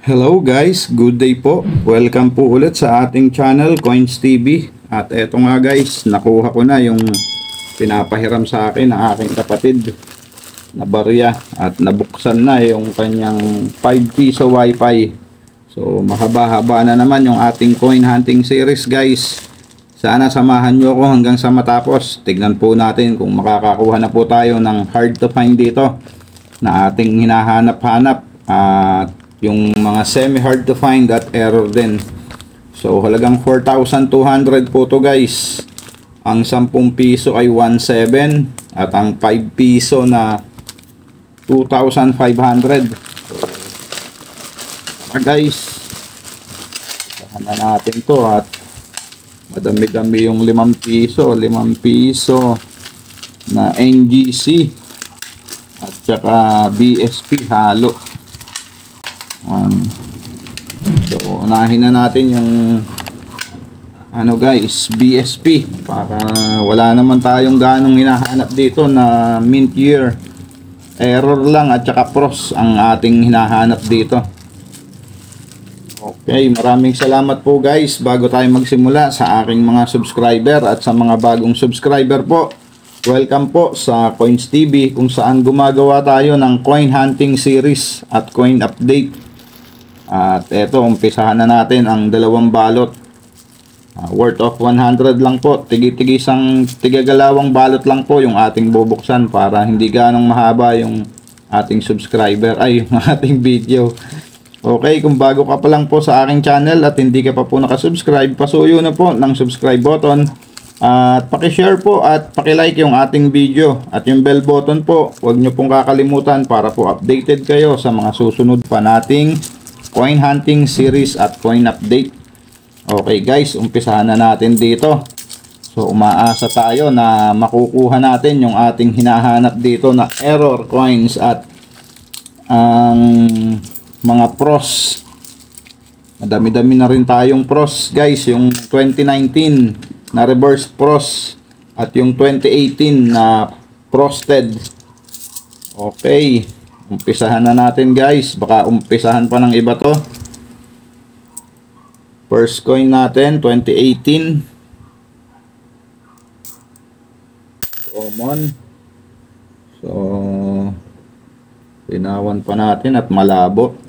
Hello guys, good day po. Welcome po ulit sa ating channel Coins TV. At eto nga guys, nakuha ko na yung pinapahiram sa akin ng aking kapatid na barya at nabuksan na yung kanyang 5 piso wifi. So mahaba-haba na naman yung ating coin hunting series guys. Sana samahan nyo ako hanggang sa matapos. Tignan po natin kung makakakuha na po tayo ng hard to find dito na ating hinahanap-hanap. At yung mga semi hard to find at error din. So halagang 4,200 po to guys. Ang 10 piso ay 1,700 at ang 5 piso na 2,500. So, guys, saan na natin to at madami-dami yung 5 piso na NGC at saka BSP halo. So unahin na natin yung guys, BSP para wala naman tayong ganong hinahanap dito na mint year. Error lang at saka pros ang ating hinahanap dito. Okay, maraming salamat po guys bago tayo magsimula sa aking mga subscriber at sa mga bagong subscriber po. Welcome po sa Coins TV kung saan gumagawa tayo ng coin hunting series at coin update. At eto, umpisahan na natin ang dalawang balot. Worth of 100 lang po. Tigagalawang balot lang po yung ating bubuksan para hindi ganong mahaba yung ating subscriber ay yung ating video. Okay, kung bago ka pa lang po sa aking channel at hindi ka pa po nakasubscribe, pasuyo na po ng subscribe button. At paki-share po at paki-like yung ating video. At yung bell button po, huwag nyo pong kakalimutan para po updated kayo sa mga susunod pa nating coin hunting series at coin update. Okay guys, umpisahan na natin dito. So umaasa tayo na makukuha natin yung ating hinahanap dito na error coins at ang mga pros. Madami-dami na rin tayong pros guys, yung 2019 na reverse pros at yung 2018 na frosted. Okay, umpisahan na natin guys. Baka umpisahan pa ng iba to. First coin natin 2018 common. So pinawan pa natin at malabo.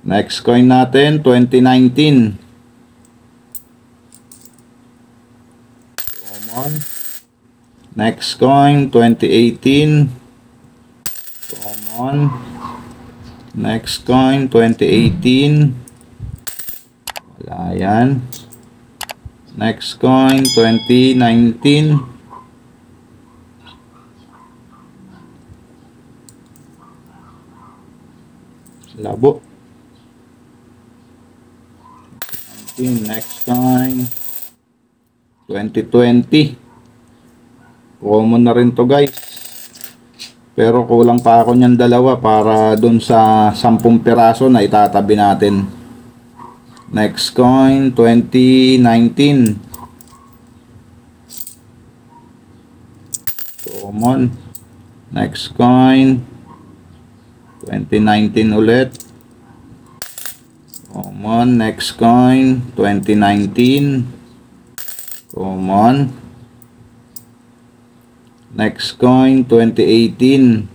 Next coin natin 2019 common. Next coin 2018 common. Next coin 2018 wala yan. Next coin 2019 labo. Next coin 2020 common na rin to guys, pero kulang pa ako nyan dalawa para dun sa 10 piraso na itatabi natin. Next coin 2019 common. Next coin 2019 ulit common. Next coin 2019 common. Next coin 2018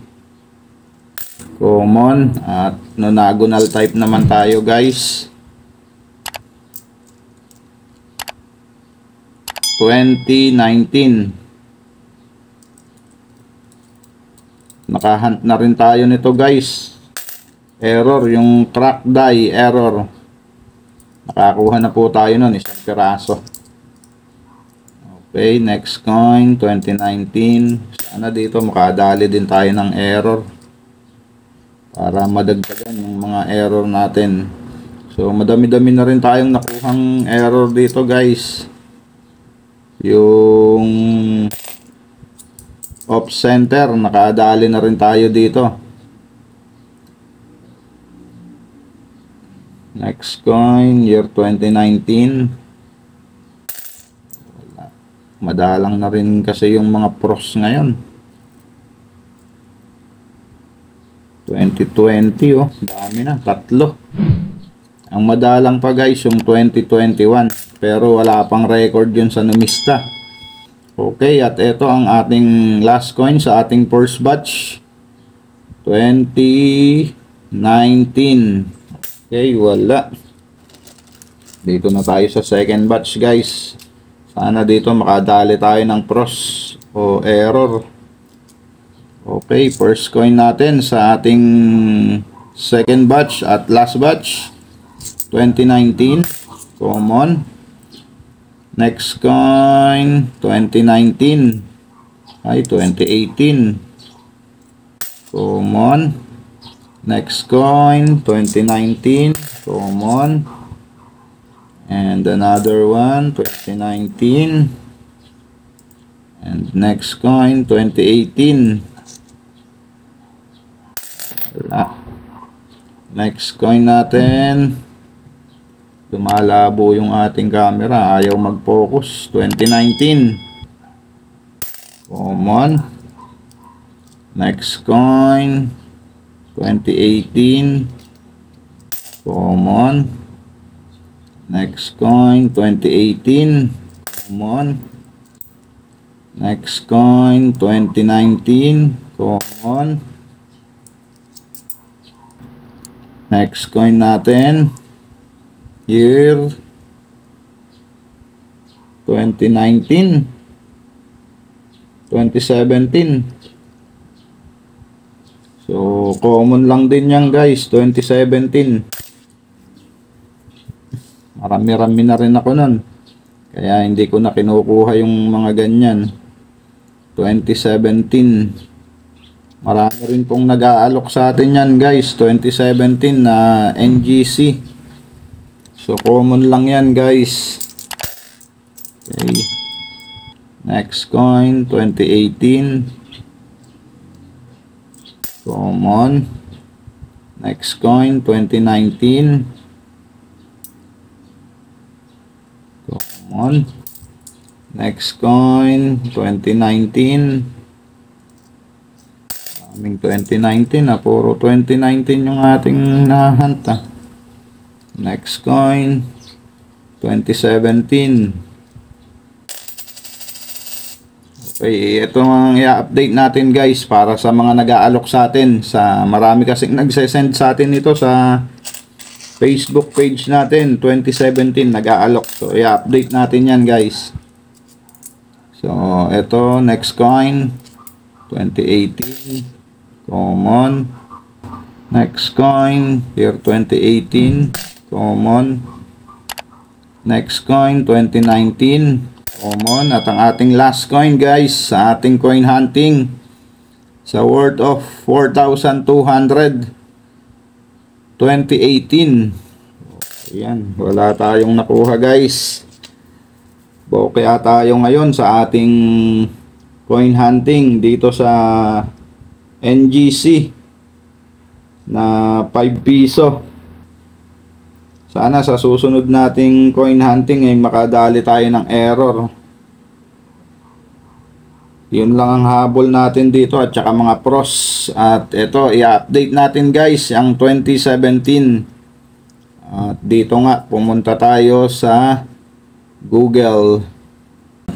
common. At nonagonal type naman tayo guys. 2019 nakahunt na rin tayo nito guys. Error, yung crack die error. Nakakuha na po tayo nun, 1 piraso. Okay, next coin 2019. Sana dito makadali din tayo ng error para madagdagan yung mga error natin. So madami-dami na rin tayong nakuhang error dito guys. Yung off center, nakadali na rin tayo dito. Next coin year 2019 wala. Madalang na rin kasi yung mga pros ngayon. 2020 oh, dami na, tatlo. Ang madalang pa guys yung 2021, pero wala pang record yun sa numista. Okay, at ito ang ating last coin sa ating first batch, 2019. Okay, wala. Dito na tayo sa second batch guys. Sana dito makadali tayo ng pros o error. Okay, first coin natin sa ating second batch at last batch, 2019, common. Next coin, 2019, ay 2018, common. Next coin, 2019, common. And another one, 2019. And next coin, 2018. Wala. Next coin natin, lumalabo yung ating camera, ayaw mag-focus, 2019, common. Next coin, 2018, common. Next coin, 2018, common. Next coin, 2019, common. Next coin natin, year 2019, 2017. So common lang din yan guys, 2017. Marami-rami na rin ako nun, kaya hindi ko na kinukuha yung mga ganyan. 2017, marami rin pong nag-aalok sa atin yan guys, 2017 na NGC. So common lang yan guys. Okay. Next coin, 2018, common. Next coin, 2019, common. Next coin, 2019. Aming 2019 na, puro 2019 yung ating nahanta. Next coin, 2017. Okay, ito ang i-update natin guys para sa mga nag-aalok sa atin. Marami kasing nagse-send sa atin ito sa Facebook page natin, 2017 nag-aalok. So i-update natin yan guys. So ito, next coin, 2018. Common. Next coin, year 2018, common. Next coin, 2019, common. At ang ating last coin guys, sa ating coin hunting, sa worth of 4,200, 2018. Ayan, wala tayong nakuha guys. Kaya tayo ngayon sa ating coin hunting dito sa NGC na 5 piso. Sana sa susunod nating coin hunting ay makadali tayo ng error. Yun lang ang habol natin dito at saka mga pros. At ito, i-update natin guys ang 2017. At dito nga, pumunta tayo sa Google.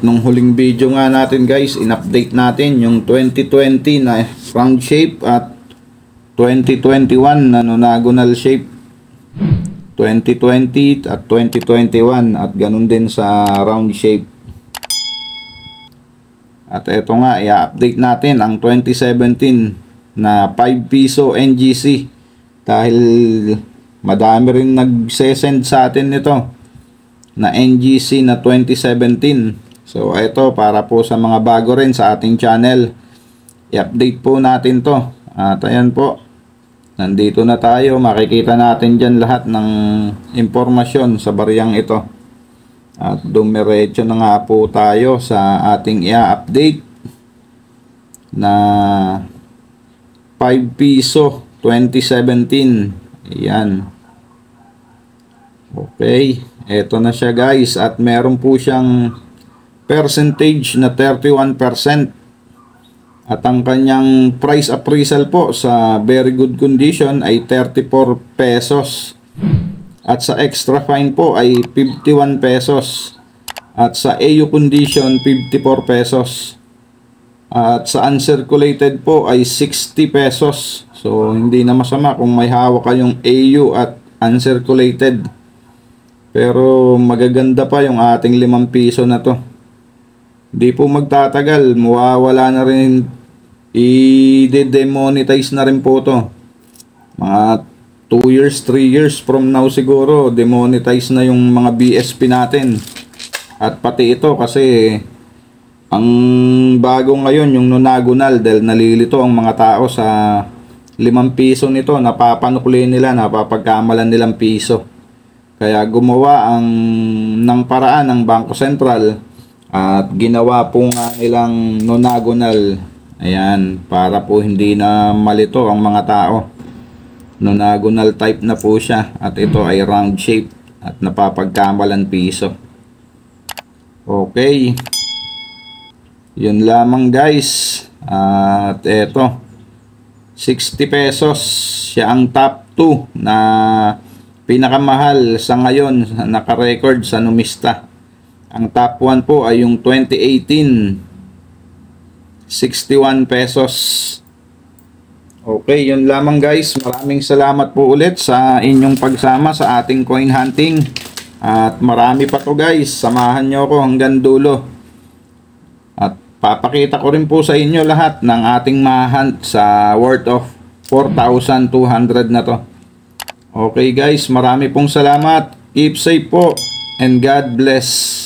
Nung huling video nga natin guys, in-update natin yung 2020 na round shape at 2021 na nonagonal shape. 2020 at 2021 at ganun din sa round shape. At eto nga, i-update natin ang 2017 na 5 piso NGC dahil madami rin nagsesend sa atin nito na NGC na 2017. So ito para po sa mga bago rin sa ating channel, i-update po natin to. At ayan po, nandito na tayo, makikita natin dyan lahat ng impormasyon sa bariyang ito. At dumiretso na nga po tayo sa ating i-update na 5 piso 2017. Ayan. Okay, eto na siya guys at meron po siyang percentage na 31%. At ang kanyang price appraisal po sa very good condition ay 34 pesos. At sa extra fine po ay 51 pesos. At sa AU condition 54 pesos. At sa uncirculated po ay 60 pesos. So hindi na masama kung may hawak kayong AU at uncirculated. Pero magaganda pa yung ating 5 piso na to. Di po magtatagal, mawawala na rin, i-demonetize na rin po to. Mga 2 years, 3 years from now siguro, demonetize na yung mga BSP natin. At pati ito kasi ang bago ngayon yung nonagonal, dahil nalilito ang mga tao sa 5 piso nito, napapanukli nila, napapagkamalan nilang piso. Kaya gumawa ng paraan ng Bangko Sentral at ginawa po nga nilang nonagonal. Ayan, para po hindi na malito ang mga tao. Nonagonal type na po siya at ito ay round shape at napapagkamalan piso. Okay. Yun lamang guys. At eto, 60 pesos siya ang top 2 na pinakamahal sa ngayon, naka-record sa Numista. Ang top 1 po ay yung 2018, 61 pesos. Okay, yun lamang guys. Maraming salamat po ulit sa inyong pagsama sa ating coin hunting. At marami pa to guys. Samahan nyo ako hanggang dulo. At papakita ko rin po sa inyo lahat ng ating mahunt sa worth of 4,200 na to. Okay guys, marami pong salamat. Keep safe po and God bless.